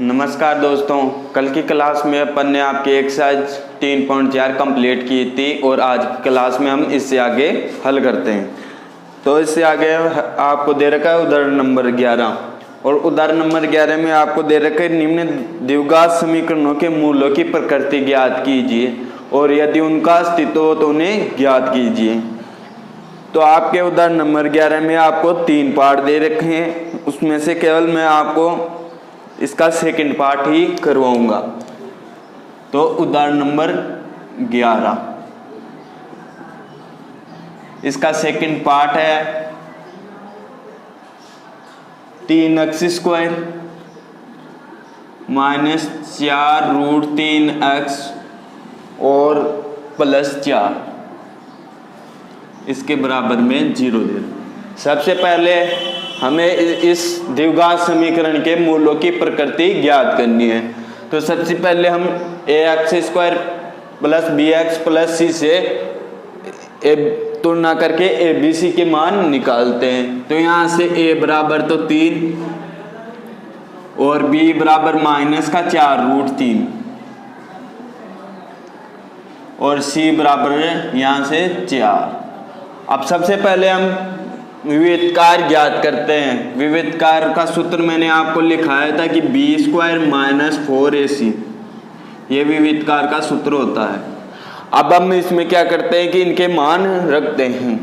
नमस्कार दोस्तों, कल की क्लास में अपन ने आपकी एक्सरसाइज 3.4 कंप्लीट की थी और आज की क्लास में हम इससे आगे हल करते हैं। तो इससे आगे आपको दे रखा है उदाहरण नंबर 11 और उदाहरण नंबर 11 में आपको दे रखा है निम्न द्विघात समीकरणों के मूलों की प्रकृति ज्ञात कीजिए और यदि उनका अस्तित्व हो तो उन्हें ज्ञात कीजिए। तो आपके उदाहरण नंबर 11 में आपको 3 पार्ट दे रखे हैं, उसमें से केवल मैं आपको इसका सेकंड पार्ट ही करवाऊंगा। तो उदाहरण नंबर 11 इसका सेकंड पार्ट है 3x² माइनस 4√3x और +4 इसके बराबर में 0 दे। सबसे पहले हमें इस द्विघात समीकरण के मूलों की प्रकृति ज्ञात करनी है। तो सबसे पहले हम ax² + bx + c से तुलना करके abc के मान निकालते हैं। तो यहाँ से a बराबर तो 3 और b बराबर -4√3 और c बराबर यहाँ से 4। अब सबसे पहले हम विविधकार ज्ञात करते हैं। विविधकार का सूत्र मैंने आपको लिखाया था कि b² - 4ac ये विविधकार का सूत्र होता है। अब हम इसमें क्या करते हैं कि इनके मान रखते हैं।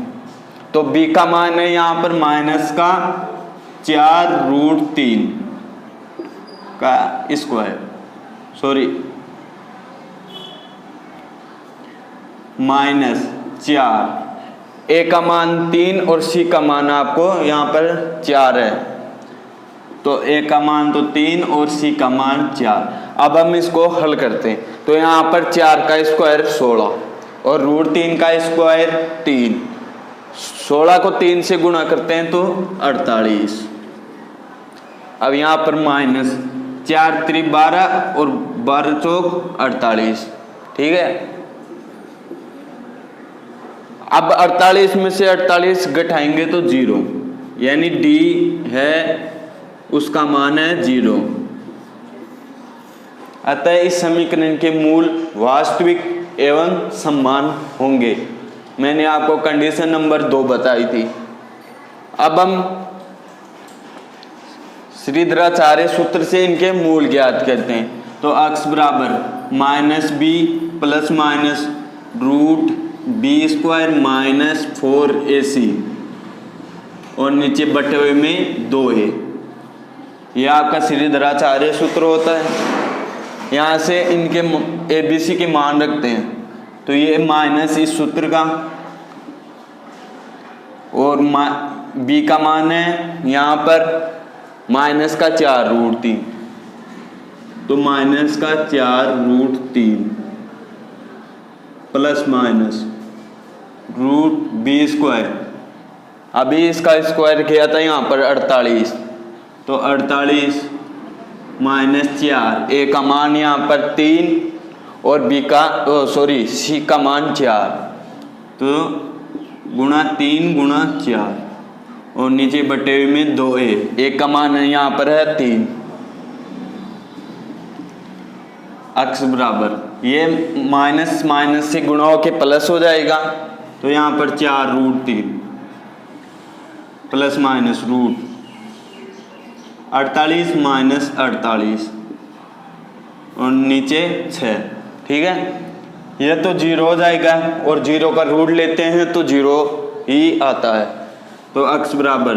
तो b का मान है यहाँ पर -4√3 का स्क्वायर -4 a का मान 3 और c का मान आपको यहाँ पर 4 है। तो a का मान तो 3 और c का मान 4। अब हम इसको हल करते हैं। तो यहाँ पर 4 का स्क्वायर 16 और √3 का स्क्वायर 3। 16 को 3 से गुणा करते हैं तो 48। अब यहाँ पर -4 × 3 12 और 12 चौक 48। ठीक है। अब 48 में से 48 घटाएंगे तो 0, यानी d है उसका मान है 0। अतः इस समीकरण के मूल वास्तविक एवं समान होंगे। मैंने आपको कंडीशन नंबर 2 बताई थी। अब हम श्रीधराचार्य सूत्र से इनके मूल ज्ञात करते हैं। तो x बराबर -b + -√b² - 4ac और नीचे बटे हुए में 2a। यह आपका श्रीधराचार्य सूत्र होता है। यहाँ से इनके abc के मान रखते हैं। तो ये माइनस इस सूत्र का और b का मान है यहाँ पर -4√3। तो -4√3 ±√b²। अभी इसका स्क्वायर किया था यहाँ पर 48। तो 48 -4 a का मान यहाँ पर 3 और c का मान 4। तो गुणा 3 गुणा 4 और नीचे बटे हुए में 2a का मान है यहाँ पर है 3। x बराबर ये माइनस से गुणा होके प्लस हो जाएगा। तो यहाँ पर 4√3 ± 48 -48 और नीचे 6। ठीक है। ये तो 0 हो जाएगा और 0 का रूट लेते हैं तो 0 ही आता है। तो x बराबर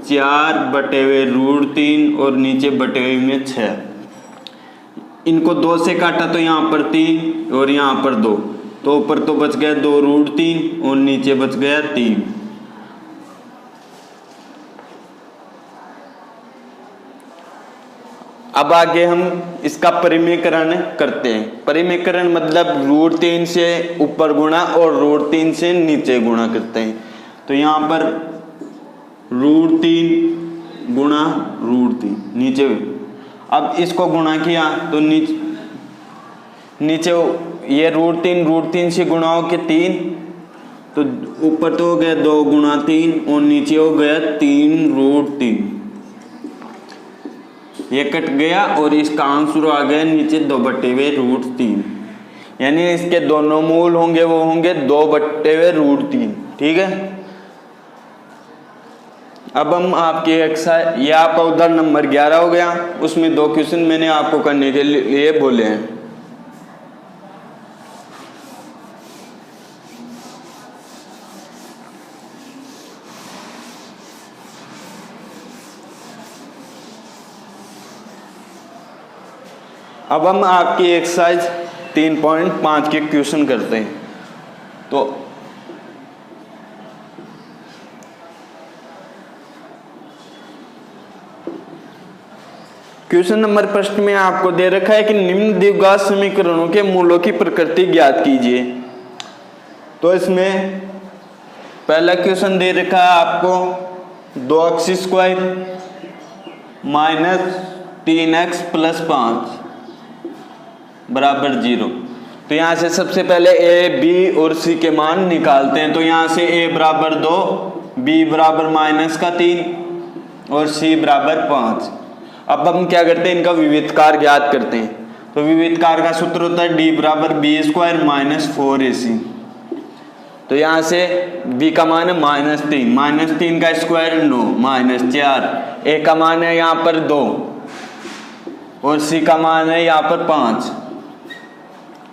4/√3 और नीचे बटे हुए में 6। इनको 2 से काटा तो यहाँ पर 3 और यहाँ पर 2। तो ऊपर तो बच गया 2√3 और नीचे बच गया 3। अब आगे हम इसका परिमेयकरण करते हैं। परिमेयकरण मतलब √3 से ऊपर गुणा और √3 से नीचे गुणा करते हैं। तो यहाँ पर √3 गुणा √3 नीचे। अब इसको गुणा किया तो नीचे ये √3 से गुणा हो के 3। तो ऊपर तो हो गया 2 × 3 और नीचे हो गया 3√3। ये कट गया और इसका आंसर आ गया नीचे 2/√3, यानी इसके दोनों मूल होंगे वो होंगे 2/√3। ठीक है, अब हम आपके एक्सरसाइज, ये आपका उदाहरण नंबर 11 हो गया, उसमें 2 क्वेश्चन मैंने आपको करने के लिए बोले हैं। अब हम आपकी एक्सरसाइज 3.5 के क्वेश्चन करते हैं। तो क्वेश्चन नंबर फर्स्ट में आपको दे रखा है कि निम्न द्विघात समीकरणों के मूलों की प्रकृति ज्ञात कीजिए। तो इसमें पहला क्वेश्चन दे रखा है आपको 2x² माइनस 3x प्लस 5 बराबर 0। तो यहाँ से सबसे पहले a, b और c के मान निकालते हैं। तो यहाँ से a बराबर 2, b बराबर -3 और c बराबर 5। अब हम क्या करते हैं, इनका विविधकार ज्ञात करते हैं। तो विविधकार का सूत्र होता है d बराबर b² माइनस 4ac। तो यहाँ से b का मान है -3, -3 का स्क्वायर 9, -4, a का मान है यहाँ पर 2 और c का मान है यहाँ पर 5।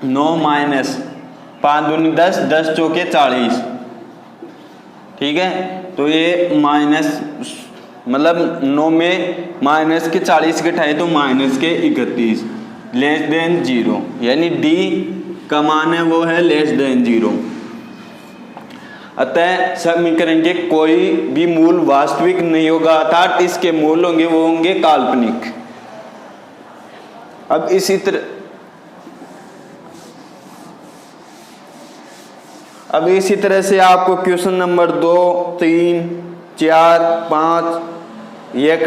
9 माइनस 5 दूनी 10, 10 चौके 40। ठीक है, तो ये माइनस मतलब 9 में माइनस के 40 घटाए तो माइनस के 31 लेस देन 0, यानी d का मान है वो है लेस देन 0। अतः समीकरण के कोई भी मूल वास्तविक नहीं होगा, अर्थात इसके मूल होंगे वो होंगे काल्पनिक। अब इसी तरह से आपको क्वेश्चन नंबर 2, 3, 4, 5 ये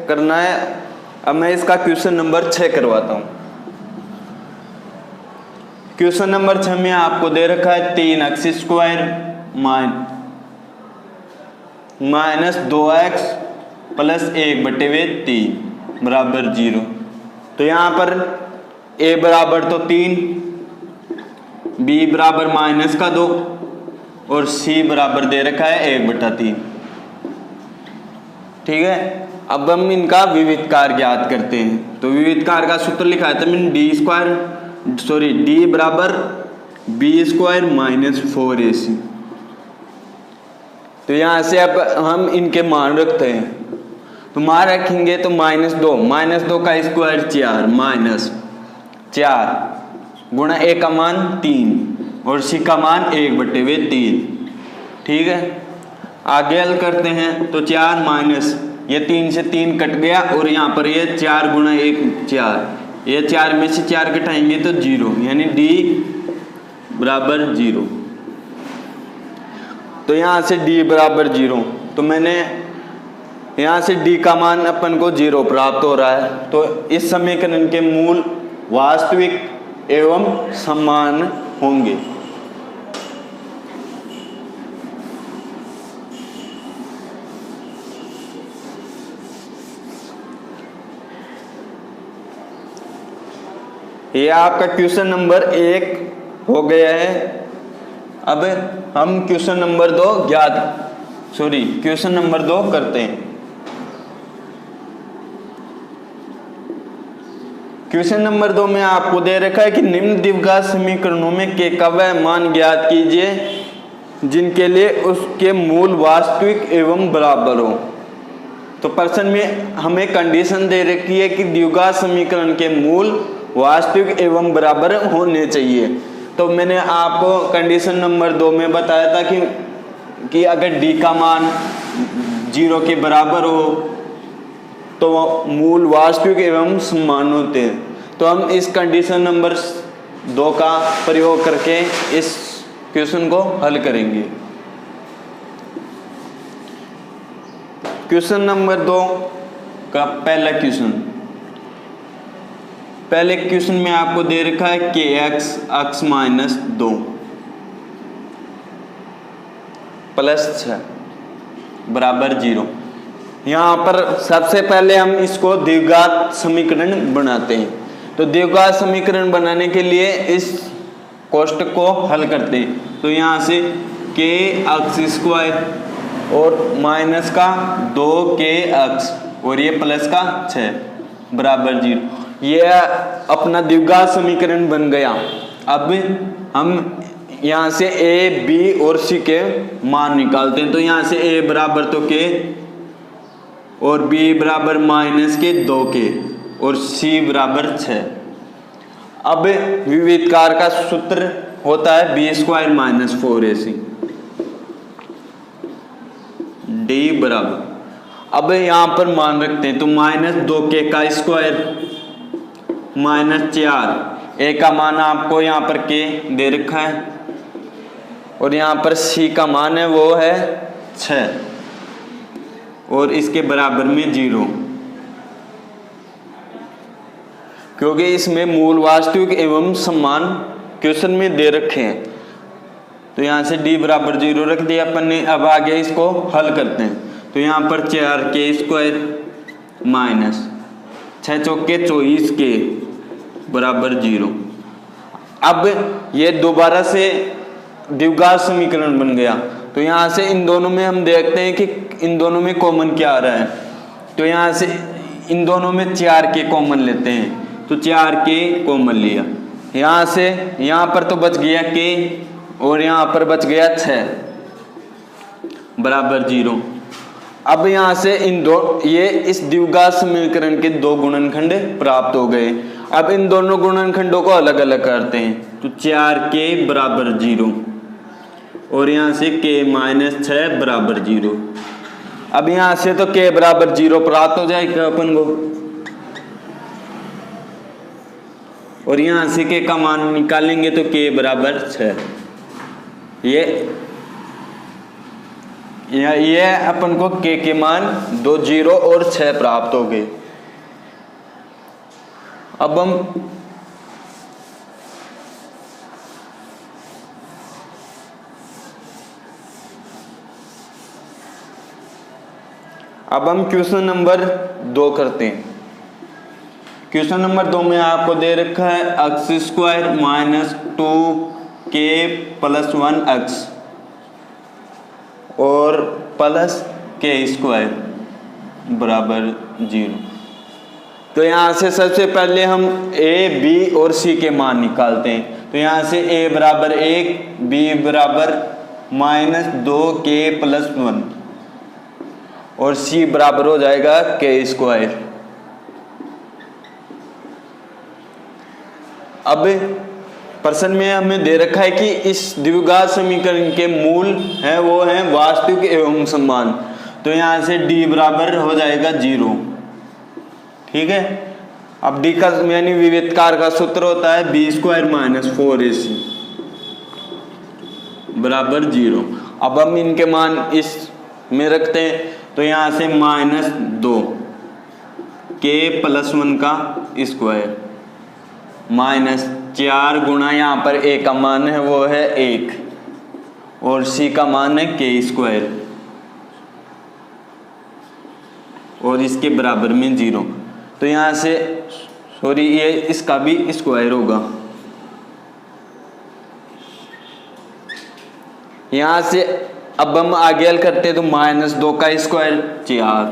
करना है। अब मैं इसका क्वेश्चन नंबर 6 करवाता हूं। क्वेश्चन नंबर 6 में आपको दे रखा है 3x² माइनस 2x प्लस 1/3 बराबर 0। तो यहाँ पर a बराबर तो 3, b बराबर -2 और c बराबर दे रखा है 1/3। ठीक है, अब हम इनका विविधकार ज्ञात करते हैं। तो विविधकार का सूत्र लिखा है मैंने d बराबर b² माइनस 4ac। तो यहाँ से अब हम इनके मान रखते हैं। तो मान रखेंगे तो -2 का स्क्वायर 4 माइनस 4 गुणा a का मान 3 और c का मान 1/3। ठीक है, आगे हल करते हैं। तो 4 माइनस ये 3 से 3 कट गया और यहाँ पर ये 4 गुणा 1 4, ये 4 में से 4 घटाएंगे तो 0, यानी d बराबर 0। तो यहाँ से d बराबर 0, तो मैंने यहाँ से d का मान अपन को 0 प्राप्त हो रहा है। तो इस समीकरण के मूल वास्तविक एवं समान होंगे। ये आपका क्वेश्चन नंबर 1 हो गया है। अब हम क्वेश्चन नंबर 2 करते हैं। क्वेश्चन नंबर 2 में आपको दे रखा है कि निम्न द्विघात समीकरणों में के का वह मान ज्ञात कीजिए जिनके लिए उसके मूल वास्तविक एवं बराबर हो। तो प्रश्न में हमें कंडीशन दे रखी है कि द्विघात समीकरण के मूल वास्तविक एवं बराबर होने चाहिए। तो मैंने आपको कंडीशन नंबर 2 में बताया था कि अगर d का मान 0 के बराबर हो तो मूल वास्तविक एवं समान होते हैं। तो हम इस कंडीशन नंबर 2 का प्रयोग करके इस क्वेश्चन को हल करेंगे। क्वेश्चन नंबर 2 का पहला पहले क्वेश्चन में आपको दे रखा है kx माइनस 2 प्लस 6 बराबर 0। यहाँ पर सबसे पहले हम इसको द्विघात समीकरण बनाते हैं। तो द्विघात समीकरण बनाने के लिए इस कोष्टक को हल करते हैं। तो यहाँ से k अक्स स्क्वायर और माइनस का 2k अक्स और ये प्लस का 6 बराबर 0, ये अपना द्विघात समीकरण बन गया। अब हम यहाँ से a b और c के मान निकालते हैं। तो यहाँ से a बराबर तो k और b बराबर माइनस के 2k और c बराबर 6। अब विविधकार का सूत्र होता है B square minus 4ac D बराबर, अब यहाँ पर मान रखते हैं। तो माइनस 2k का स्क्वायर माइनस 4, a का मान आपको यहाँ पर k दे रखा है और यहाँ पर c का मान है वो है 6 और इसके बराबर में 0, क्योंकि इसमें मूल वास्तविक एवं समान क्वेश्चन में दे रखे हैं। तो यहाँ से d बराबर 0 रख दिया अपन ने। अब आगे इसको हल करते हैं। तो यहाँ पर 4k स्क्वायर माइनस 6 चौके 24k बराबर 0। अब ये दोबारा से द्विघात समीकरण बन गया। तो यहाँ से इन दोनों में हम देखते हैं कि इन दोनों में कॉमन क्या आ रहा है। तो यहाँ से इन दोनों में 4k कॉमन लेते हैं। तो 4k कॉमन लिया, यहाँ से यहाँ पर तो बच गया k और यहाँ पर बच गया 6 बराबर 0। अब यहाँ से ये इस द्विघात समीकरण के दो गुणनखंड प्राप्त हो गए। अब इन दोनों गुणनखंडों को अलग अलग करते हैं। तो 4k बराबर 0 और यहाँ से k माइनस 6 बराबर 0। अब यहाँ से तो k बराबर 0 प्राप्त हो जाएगा अपन को और यहाँ से k का मान निकालेंगे तो k बराबर 6। ये अपन को k के मान 2 0 और 6 प्राप्त हो गए। अब हम क्वेश्चन नंबर 2 करते हैं। क्वेश्चन नंबर 2 में आपको दे रखा है x square minus 2k plus 1 x और प्लस k स्क्वायर बराबर 0। तो यहाँ से सबसे पहले हम a b और c के मान निकालते हैं। तो यहाँ से a बराबर 1, b बराबर माइनस 2k प्लस 1 और c बराबर हो जाएगा k स्क्वायर। अब प्रश्न में हमें दे रखा है कि इस द्विघात समीकरण के मूल है वो है वास्तविक एवं समान। तो यहाँ से d बराबर हो जाएगा 0, ठीक है। अब d का यानी विविधकार का सूत्र होता है b स्क्वायर माइनस 4ac बराबर 0। अब हम इनके मान इस में रखते हैं। तो यहाँ से माइनस 2k प्लस 1 का स्क्वायर माइनस 4 गुणा यहाँ पर a का मान है वो है 1 और c का मान है k स्क्वायर और इसके बराबर में 0। तो यहाँ से सॉरी ये इसका भी स्क्वायर होगा। यहाँ से अब हम आगे हल करते हैं। तो माइनस 2 का स्क्वायर 4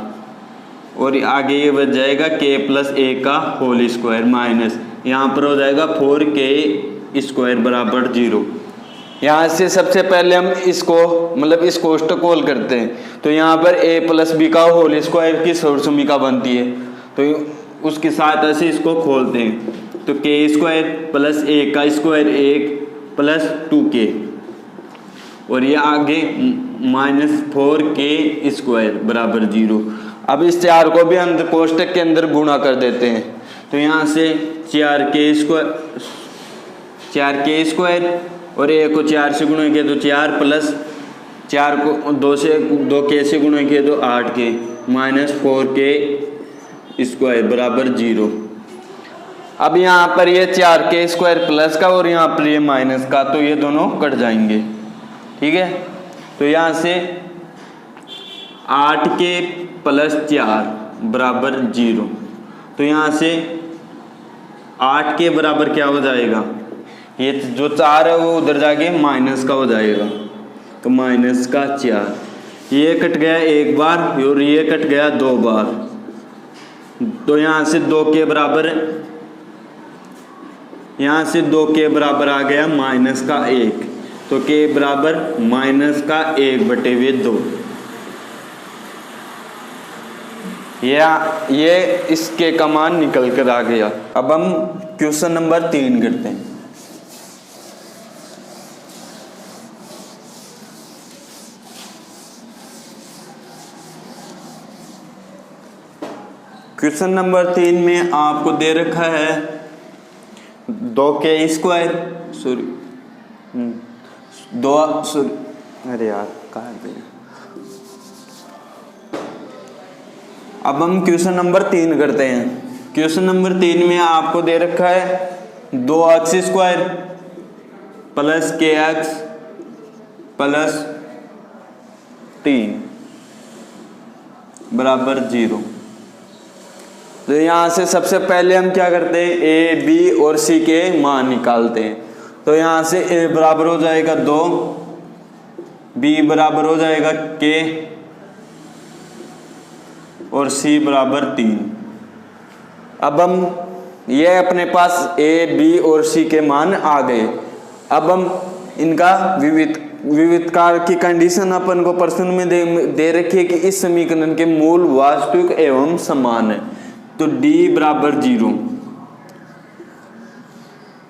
और आगे ये बच जाएगा k प्लस a का होल स्क्वायर माइनस यहाँ पर हो जाएगा 4k स्क्वायर बराबर 0। यहाँ से सबसे पहले हम इसको मतलब इस कोष्टक को हल करते हैं। तो यहाँ पर a प्लस b का होल स्क्वायर की सर्वसमीका बनती है। तो उसके साथ ऐसे इसको खोलते हैं। तो k स्क्वायर प्लस a का स्क्वायर 1 प्लस 2k और ये आगे माइनस 4k स्क्वायर बराबर 0। अब इस 4 को भी हम कोष्टक के अंदर गुणा कर देते हैं। तो यहाँ से 4k स्क्वायर और a को 4 से गुणा किया तो 4 प्लस 4 को 2k से गुणा किया तो 8k माइनस 4k स्क्वायर बराबर 0। अब यहाँ पर ये 4k स्क्वायर प्लस का और यहाँ पर ये माइनस का, तो ये दोनों कट जाएंगे, ठीक है। तो यहाँ से 8k प्लस 4 बराबर 0। तो यहाँ से 8 के बराबर क्या हो जाएगा, ये जो 4 है वो उधर जाके माइनस का हो जाएगा, तो माइनस का 4। ये कट गया एक बार और ये कट गया 2 बार, तो यहाँ से 2 के बराबर, यहाँ से 2 के बराबर आ गया माइनस का 1, तो के बराबर माइनस का 1/2। ये इसके का मान निकल कर आ गया। अब हम क्वेश्चन नंबर 3 करते हैं। क्वेश्चन नंबर 3 में आपको दे रखा है 2k स्क्वायर, अरे यार कहाँ गया। अब हम क्वेश्चन नंबर 3 करते हैं। क्वेश्चन नंबर 3 में आपको दे रखा है 2x square plus kx plus 3 बराबर 0। तो यहाँ से सबसे पहले हम क्या करते हैं, a, b और c के मान निकालते हैं। तो यहाँ से a बराबर हो जाएगा 2, b बराबर हो जाएगा k और c बराबर 3। अब हम ये अपने पास a, b और c के मान आ गए। अब हम इनका विविधकार की कंडीशन अपन को प्रश्न में दे रखी है कि इस समीकरण के मूल वास्तविक एवं समान है, तो d बराबर 0।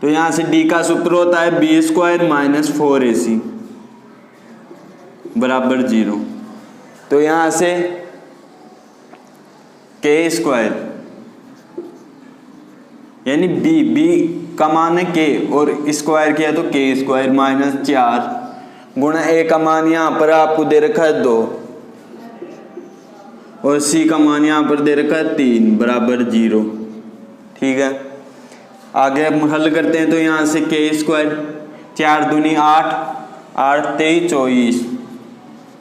तो यहां से d का सूत्र होता है b स्क्वायर माइनस 4ac बराबर 0। तो यहां से k स्क्वायर यानी b का मान है k और स्क्वायर किया तो k स्क्वायर माइनस 4 गुणा a का मान यहां पर आपको दे रखा है 2 और c का मान यहाँ पर दे रखा है 3 बराबर 0। ठीक है, आगे हम हल करते हैं। तो यहाँ से k स्क्वायर 4 दूनी 8, 8 तेईस 24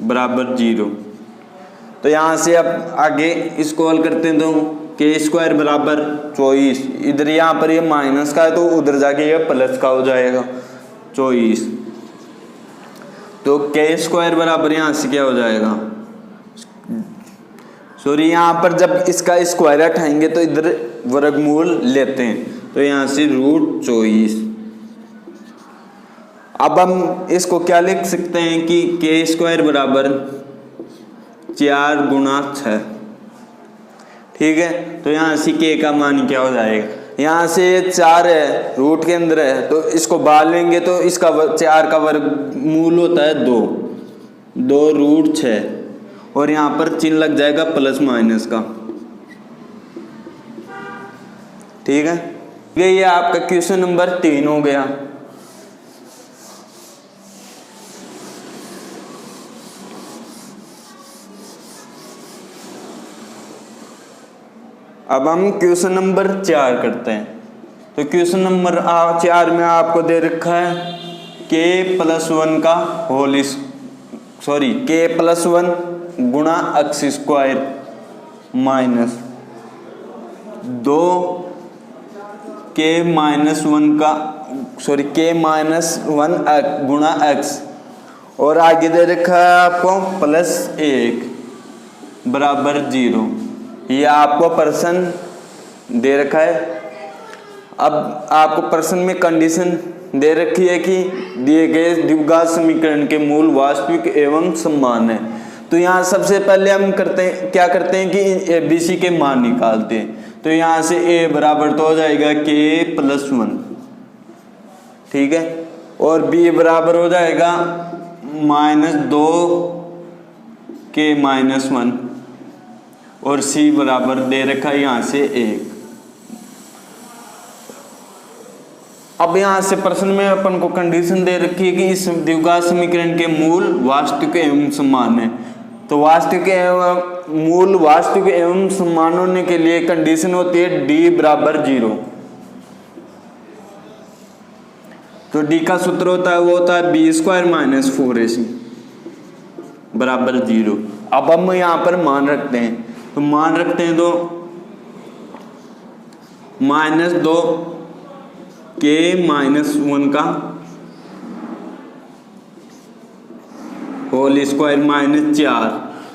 बराबर 0। तो यहाँ से अब आगे इसको हल करते हैं। तो k स्क्वायर बराबर 24, इधर यहाँ पर ये माइनस का है तो उधर जाके ये प्लस का हो जाएगा 24। तो k स्क्वायर बराबर यहाँ से क्या हो जाएगा, सॉरी यहाँ पर जब इसका स्क्वायर हटाएंगे तो इधर वर्गमूल लेते हैं, तो यहाँ से √24। अब हम इसको क्या लिख सकते हैं कि k स्क्वायर बराबर 4 गुणा 6। ठीक है, तो यहाँ से k का मान क्या हो जाएगा, यहाँ से 4 है रूट के अंदर है तो इसको बाहर लेंगे तो इसका 4 का वर्गमूल होता है 2 √6 और यहाँ पर चिन्ह लग जाएगा प्लस माइनस का। ठीक है, ये आपका क्वेश्चन नंबर 3 हो गया। अब हम क्वेश्चन नंबर 4 करते हैं। तो क्वेश्चन नंबर 4 में आपको दे रखा है k+1 का होल k+1 गुणा x स्क्वायर माइनस 2 k-1 का k-1 गुणा x और आगे दे रखा है आपको +1 बराबर 0। ये आपको प्रश्न दे रखा है। अब आपको प्रश्न में कंडीशन दे रखी है कि दिए गए द्विघात समीकरण के मूल वास्तविक एवं समान है। तो यहाँ सबसे पहले हम क्या करते हैं कि ABC के मान निकालते हैं। तो यहाँ से A बराबर तो हो जाएगा k+1, ठीक है, और B बराबर हो जाएगा -2 k-1 और C बराबर दे रखा है यहाँ से 1। अब यहाँ से प्रश्न में अपन को कंडीशन दे रखी है कि इस द्विघात समीकरण के मूल वास्तविक एवं समान है। तो मूल वास्तविक एवं समान होने के लिए कंडीशन होती है D बराबर 0। तो D का सूत्र होता है वो होता है B स्क्वायर माइनस 4AC बराबर 0। अब हम यहाँ पर मान रखते हैं तो मान रखते हैं तो -2 k -1 का होल स्क्वायर -4।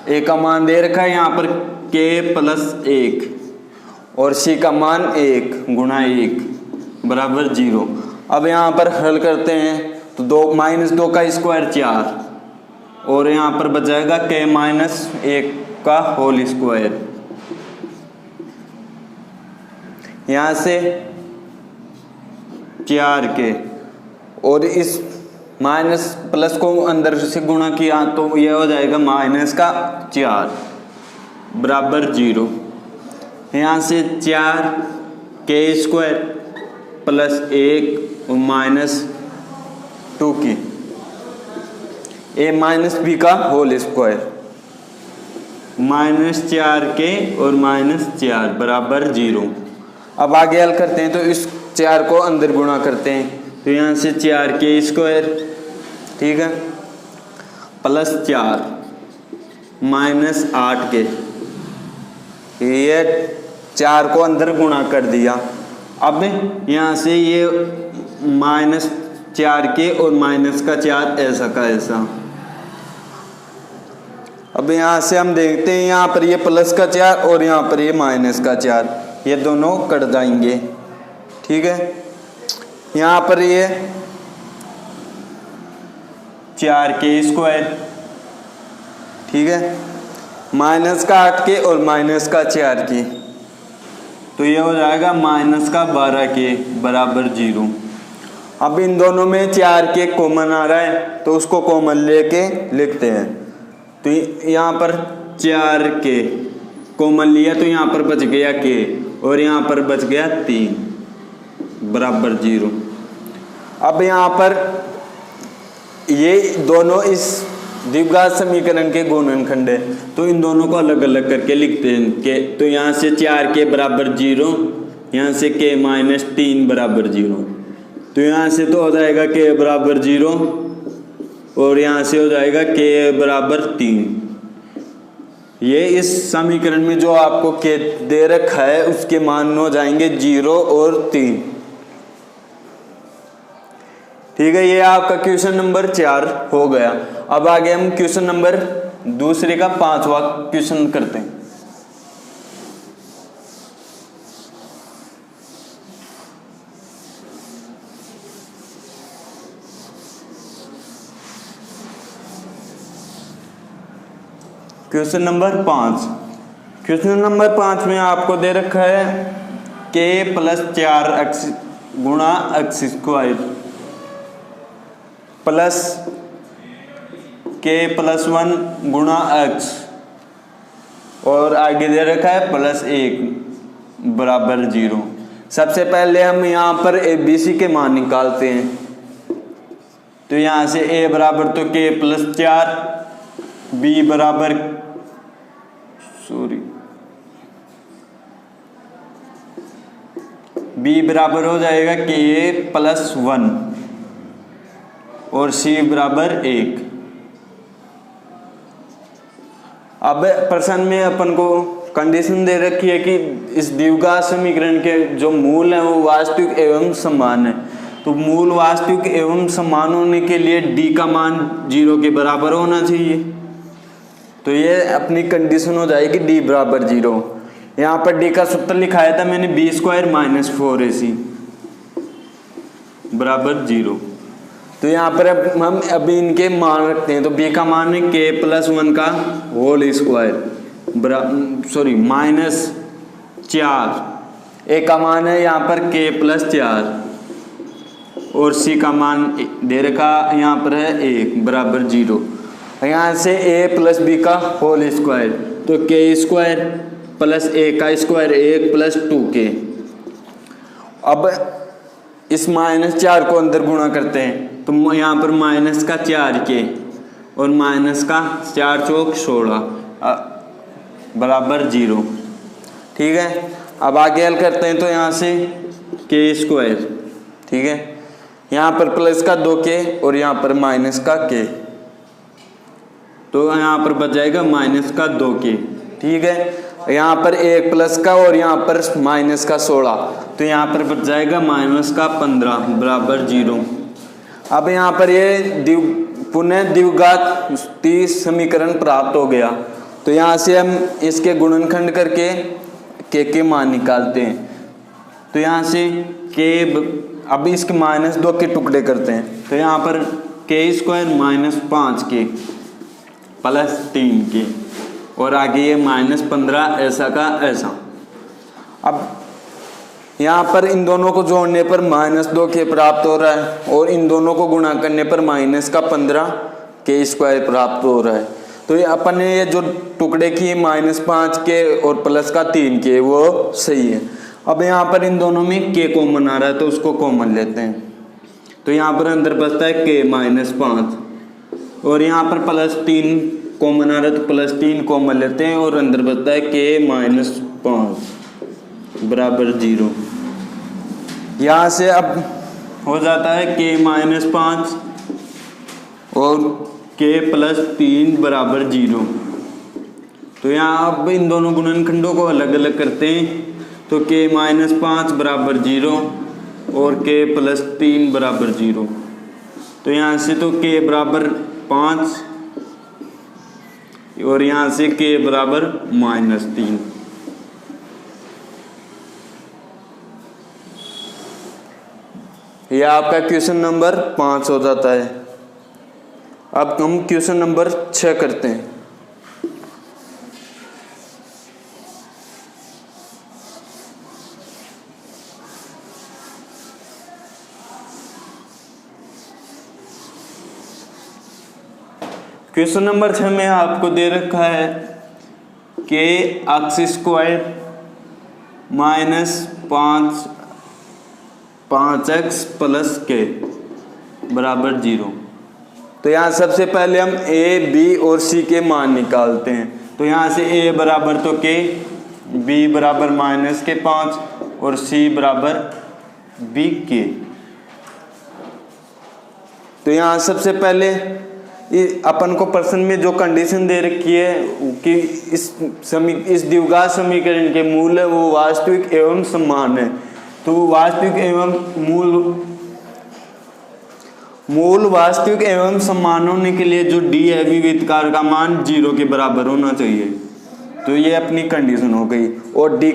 ए का मान दे रखा है यहाँ पर k + 1 और c का मान 1 × 1 बराबर 0। अब यहाँ पर हल करते हैं तो -2 का स्क्वायर 4 और यहाँ पर बच जाएगा k - 1 का होल स्क्वायर। यहाँ से 4k और इस माइनस प्लस को अंदर से गुणा किया तो यह हो जाएगा -4 बराबर 0। यहाँ से 4k² + 1 और -2k a - b का होल स्क्वायर -4k और -4 बराबर 0। अब आगे हल करते हैं तो इस 4 को अंदर गुणा करते हैं तो यहाँ से 4k², ठीक है, +4 -8k, ये 4 को अंदर गुणा कर दिया। अब यहाँ से ये -4k और -4 ऐसा का ऐसा। अब यहाँ से हम देखते हैं यहाँ पर ये +4 और यहाँ पर ये -4, ये दोनों कट जाएंगे, ठीक है। यहाँ पर ये 4k², ठीक है, -8k और -4k, तो ये हो जाएगा -12k बराबर 0। अब इन दोनों में 4k कॉमन आ रहा है तो उसको कॉमन लेके लिखते हैं। तो यहाँ पर 4k कॉमन लिया तो यहाँ पर बच गया k और यहाँ पर बच गया 3 बराबर 0। अब यहाँ पर ये दोनों इस द्विघात समीकरण के गुणनखंड है तो इन दोनों को अलग अलग करके लिखते हैं के। तो यहाँ से 4k बराबर 0, यहाँ से k - 3 बराबर 0, तो यहाँ से तो हो जाएगा k बराबर 0 और यहाँ से हो जाएगा k बराबर 3। ये इस समीकरण में जो आपको k दे रखा है उसके मान हो जाएंगे 0 और 3, ठीक है। ये आपका क्वेश्चन नंबर 4 हो गया। अब आगे हम क्वेश्चन नंबर दूसरे का 5वां क्वेश्चन करते हैं। Question number 5। क्वेश्चन नंबर 5 में आपको दे रखा है k + 4x गुणा x² प्लस k + 1 गुणा x और आगे दे रखा है +1 बराबर 0। सबसे पहले हम यहाँ पर a b c के मान निकालते हैं। तो यहाँ से a बराबर तो k + 4, b बराबर b बराबर हो जाएगा k + 1 और c बराबर 1। अब प्रश्न में अपन को कंडीशन दे रखी है कि इस द्विघात समीकरण के जो मूल है वो वास्तविक एवं समान है। तो मूल वास्तविक एवं समान होने के लिए d का मान 0 के बराबर होना चाहिए। तो ये अपनी कंडीशन हो जाएगी d बराबर 0। यहाँ पर d का सूत्र लिखाया था मैंने b² - 4ac बराबर 0। तो यहाँ पर अब हम अभी इनके मान रखते हैं। तो b का मान है k + 1 का होल स्क्वायर -4, a का मान है यहाँ पर k + 4 और c का मान दे रखा यहाँ पर है 1 बराबर 0। यहाँ से a + b का होल स्क्वायर तो k² + a का स्क्वायर 1 + 2k। अब इस -4 को अंदर गुणा करते हैं तो यहाँ पर -4k और -4 चौक 16 बराबर 0, ठीक है। अब आगे हल करते हैं तो यहाँ से k², ठीक है, यहाँ पर प्लस का 2k और यहाँ पर माइनस का k, तो यहाँ पर बच जाएगा -2k, ठीक है। यहाँ पर 1 प्लस का और यहाँ पर माइनस का 16, तो यहाँ पर बच जाएगा माइनस का 15 बराबर 0। अब यहाँ पर ये पुनः द्विघात 30 समीकरण प्राप्त हो गया। तो यहाँ से हम इसके गुणनखंड करके के मान निकालते हैं। तो यहाँ से अब इसके -2 के टुकड़े करते हैं। तो यहाँ पर k² -5 के प्लस 3 के और आगे ये -15 ऐसा का ऐसा। अब यहाँ पर इन दोनों को जोड़ने पर -2 के प्राप्त हो रहा है और इन दोनों को गुणा करने पर -15 k² प्राप्त हो रहा है। तो ये अपन ने ये जो टुकड़े किए -5 के और प्लस का 3 के वो सही है। अब यहाँ पर इन दोनों में k कॉमन आ रहा है तो उसको कॉमन लेते हैं। तो यहाँ पर अंदर बचता है k -5 और यहाँ पर +3 कॉमन आ रहा है तो +3 कॉमन लेते हैं और अंदर बचता है k -5 बराबर 0। यहाँ से अब हो जाता है k -5 और k +3 बराबर 0। तो यहाँ अब इन दोनों गुणनखंडों को अलग अलग करते हैं। तो k -5 बराबर 0 और k +3 बराबर 0। तो यहाँ से तो k बराबर 5 और यहाँ से k बराबर -3। यह आपका क्वेश्चन नंबर 5 हो जाता है। अब हम क्वेश्चन नंबर 6 करते हैं। क्वेश्चन नंबर 6 में आपको दे रखा है k x² -5x + k बराबर 0। तो यहाँ सबसे पहले हम a, b और c के मान निकालते हैं। तो यहाँ से a बराबर तो k, b बराबर -5 और c बराबर bk। तो यहाँ सबसे पहले अपन को प्रश्न में जो कंडीशन दे रखी है कि इस द्विघात समीकरण के मूल है वो वास्तविक एवं समान है। तो वास्तविक एवं मूल वास्तविक एवं समान होने के लिए जो d है विविधकार का मान 0 के बराबर होना चाहिए। तो ये अपनी कंडीशन हो गई। और d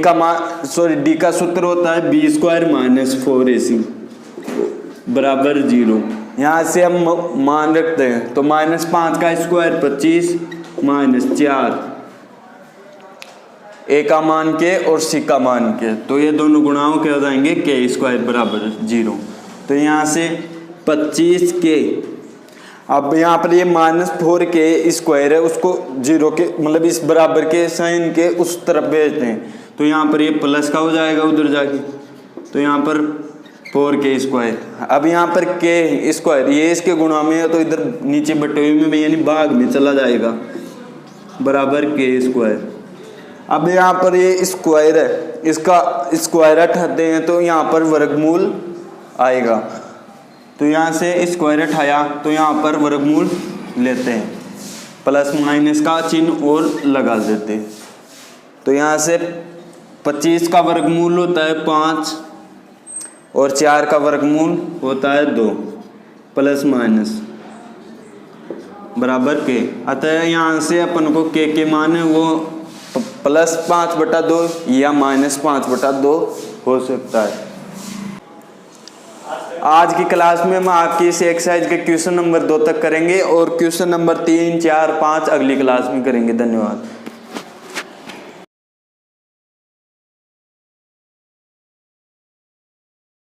का सूत्र होता है b² -4ac बराबर 0। यहाँ से हम मान रखते हैं। तो -5 का स्क्वायर 25 -4 a का मान k और c का मान k। तो ये दोनों गुणाओं के हो जाएंगे k² बराबर 0। तो यहाँ से 25k। अब यहाँ पर ये -4k² है उसको 0 के मतलब इस बराबर के साइन के उस तरफ भेजते हैं। तो यहाँ पर ये प्लस का हो जाएगा उधर जाके। तो यहाँ पर 4k²। अब यहाँ पर k² ये इसके गुणा में है तो इधर नीचे बटे हुए में यानी भाग में चला जाएगा बराबर k²। अब यहाँ पर ये स्क्वायर है इसका स्क्वायर हटाते हैं तो यहाँ पर वर्गमूल आएगा। तो यहाँ से स्क्वायर हटाया तो यहाँ पर वर्गमूल लेते हैं, प्लस माइनस का चिन्ह और लगा देते हैं। तो यहाँ से 25 का वर्गमूल होता है 5 और 4 का वर्गमूल होता है 2 प्लस माइनस बराबर के। अतः यहाँ से अपन को के मान है वो +5/2 या -5/2 हो सकता है। आज की क्लास में हम आपकी इस एक्सरसाइज के क्वेश्चन नंबर 2 तक करेंगे और क्वेश्चन नंबर 3, 4, 5 अगली क्लास में करेंगे। धन्यवाद।